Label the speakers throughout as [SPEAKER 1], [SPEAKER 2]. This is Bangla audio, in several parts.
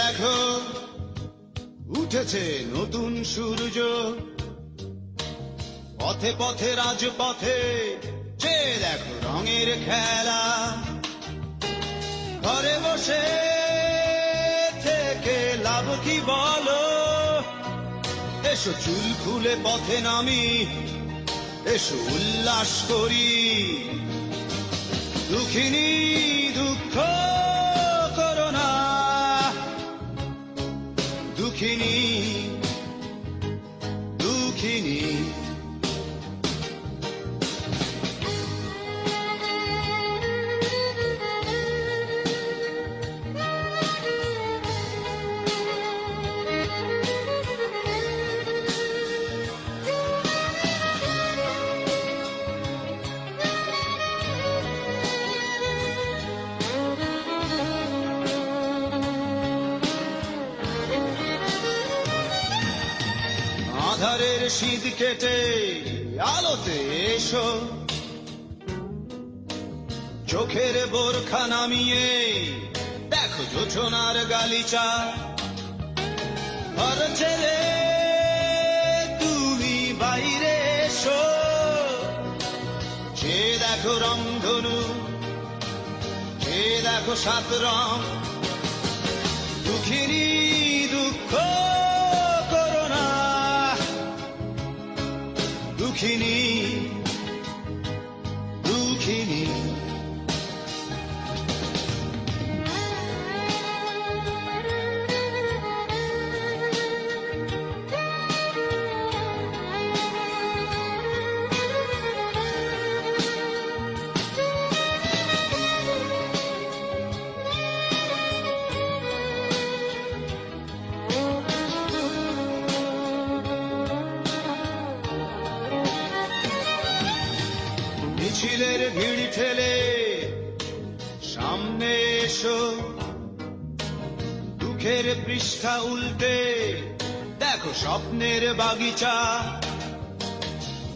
[SPEAKER 1] দেখো উঠেছে নতুন সূর্য, পথে পথে রাজপথে যে দেখো রঙের খেলা। ঘরে বসে থেকে লাভ কি বলো, এসো চুল খুলে পথে নামি, এসো উল্লাস করি। দুঃখিনী দুঃখ করো না, দুঃখিনী দুঃখিনী। আধারের শীত কেটে আলোতে এসো, চোখের বোরখা নামিয়ে দেখো জোছনার গালিচা। ঘর ছেড়ে তুমি বাইরে এসো, যে দেখো রংধনু, যে দেখো সাত রং। দুঃখিনী দুঃখ করো না, দুঃখিনী দুঃখিনী। মিছিলের ভিড় ঠেলে সামনে এসো, দুঃখের পৃষ্ঠা উল্টে দেখো স্বপ্নের বাগিচা।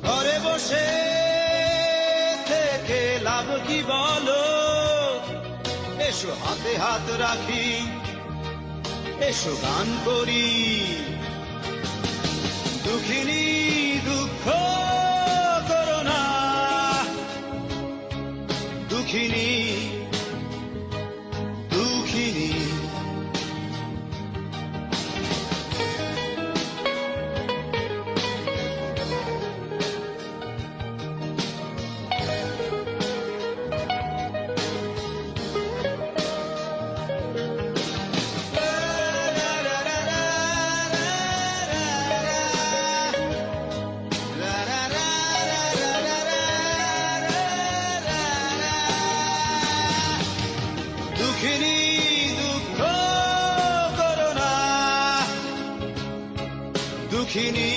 [SPEAKER 1] ঘরে বসে থেকে লাভ কি বলো, এসো হাতে হাত রাখি, এসো গান করি। দুঃখিনী দুঃখ করো না, দুঃখিনী দুঃখিনী। দুঃখিনী দুঃখ করো না, দুঃখিনী।